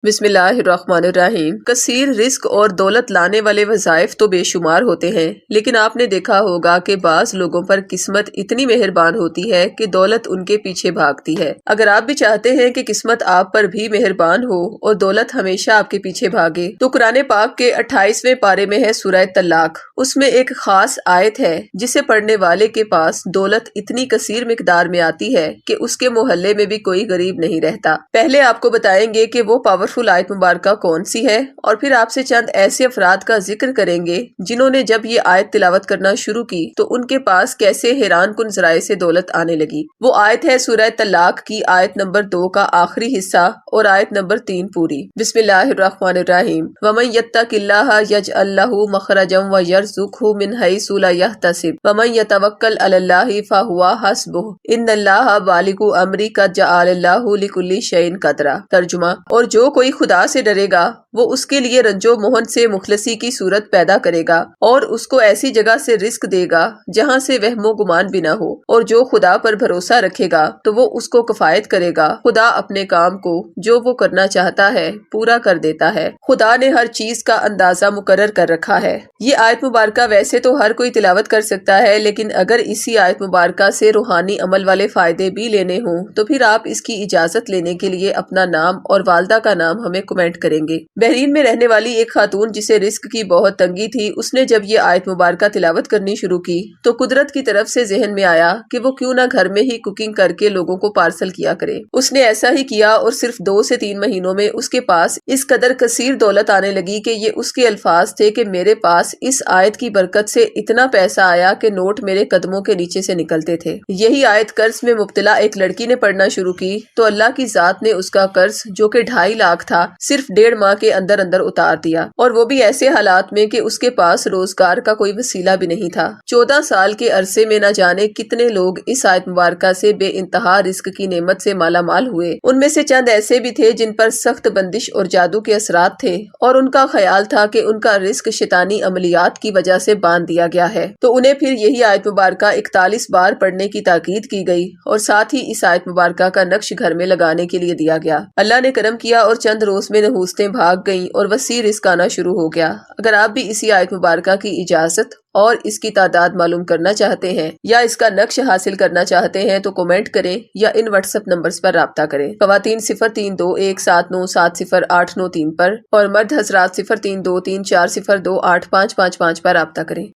بسم اللہ الرحمن الرحیم۔ کثیر رزق اور دولت لانے والے وظائف تو بے شمار ہوتے ہیں، لیکن آپ نے دیکھا ہوگا کہ بعض لوگوں پر قسمت اتنی مہربان ہوتی ہے کہ دولت ان کے پیچھے بھاگتی ہے۔ اگر آپ بھی چاہتے ہیں کہ قسمت آپ پر بھی مہربان ہو اور دولت ہمیشہ آپ کے پیچھے بھاگے، تو قرآن پاک کے 28ویں پارے میں ہے سورہ طلاق۔ اس میں ایک خاص آیت ہے جسے پڑھنے والے کے پاس دولت اتنی کثیر مقدار میں آتی ہے کہ اس کے محلے میں بھی کوئی غریب نہیں رہتا۔ پہلے آپ کو بتائیں گے کہ وہ پاورفل آیت مبارکہ کون سی ہے، اور پھر آپ سے چند ایسے افراد کا ذکر کریں گے جنہوں نے جب یہ آیت تلاوت کرنا شروع کی تو ان کے پاس کیسے حیران کن ذرائع سے دولت آنے لگی۔ وہ آیت ہے سورہ طلاق کی آیت نمبر 2 کا آخری حصہ اور آیت نمبر 3 پوری۔ بسم اللہ الرحمن الرحیم۔ وَمَن يَتَّقِ اللَّهَ يَجْعَل لَّهُ مَخْرَجًا وَيَرْزُقْهُ مِنْ حَيْثُ لَا يَحْتَسِبُ وَمَن يَتَوَكَّلْ عَلَى اللَّهِ فَهُوَ حَسْبُهُ إِنَّ اللَّهَ بَالِغُ أَمْرِهِ قَدْ جَعَلَ اللَّهُ لِكُلِّ شَيْءٍ قَدْرًا۔ ترجمہ: اور جو کوئی خدا سے ڈرے گا وہ اس کے لیے رنج و مہن سے مخلصی کی صورت پیدا کرے گا اور اس کو ایسی جگہ سے رزق دے گا جہاں سے وہم و گمان بھی نہ ہو، اور جو خدا پر بھروسہ رکھے گا تو وہ اس کو کفایت کرے گا۔ خدا اپنے کام کو جو وہ کرنا چاہتا ہے پورا کر دیتا ہے۔ خدا نے ہر چیز کا اندازہ مقرر کر رکھا ہے۔ یہ آیت مبارکہ ویسے تو ہر کوئی تلاوت کر سکتا ہے، لیکن اگر اسی آیت مبارکہ سے روحانی عمل والے فائدے بھی لینے ہوں تو پھر آپ اس کی اجازت لینے کے لیے اپنا نام اور والدہ کا نام ہمیں کمنٹ کریں گے۔ بحرین میں رہنے والی ایک خاتون جسے رزق کی بہت تنگی تھی، اس نے جب یہ آیت مبارکہ تلاوت کرنی شروع کی تو قدرت کی طرف سے ذہن میں آیا کہ وہ کیوں نہ گھر میں ہی کوکنگ کر کے لوگوں کو پارسل کیا کرے۔ اس نے ایسا ہی کیا اور صرف 2 سے 3 مہینوں میں اس کے پاس اس قدر کثیر دولت آنے لگی کہ یہ اس کے الفاظ تھے کہ میرے پاس اس آیت کی برکت سے اتنا پیسہ آیا کہ نوٹ میرے قدموں کے نیچے سے نکلتے تھے۔ یہی آیت قرض میں مبتلا ایک لڑکی نے پڑھنا شروع کی تو اللہ کی ذات نے اس کا قرض جو کہ 2.5 لاکھ تھا صرف 1.5 ماہ کے اندر اتار دیا، اور وہ بھی ایسے حالات میں کہ اس کے پاس روزگار کا کوئی وسیلہ بھی نہیں تھا۔ 14 سال کے عرصے میں نہ جانے کتنے لوگ اس آیت مبارکہ سے بے انتہا رزق کی نعمت سے مالا مال ہوئے۔ ان میں سے چند ایسے بھی تھے جن پر سخت بندش اور جادو کے اثرات تھے، اور ان کا خیال تھا کہ ان کا رزق شیطانی عملیات کی وجہ سے باندھ دیا گیا ہے، تو انہیں پھر یہی آیت مبارکہ 41 بار پڑھنے کی تاکید کی گئی، اور ساتھ ہی اس آیت مبارکہ کا نقش گھر میں لگانے کے لیے دیا گیا۔ اللہ نے کرم کیا اور چند روز میں نحوستیں بھاگ گئیں اور وسیع رزق آنا شروع ہو گیا۔ اگر آپ بھی اسی آیت مبارکہ کی اجازت اور اس کی تعداد معلوم کرنا چاہتے ہیں یا اس کا نقش حاصل کرنا چاہتے ہیں تو کمنٹ کریں یا ان واٹس ایپ نمبرز پر رابطہ کریں۔ خواتین 0321797089 پر اور مرد حضرات 0323402855 پر رابطہ کریں۔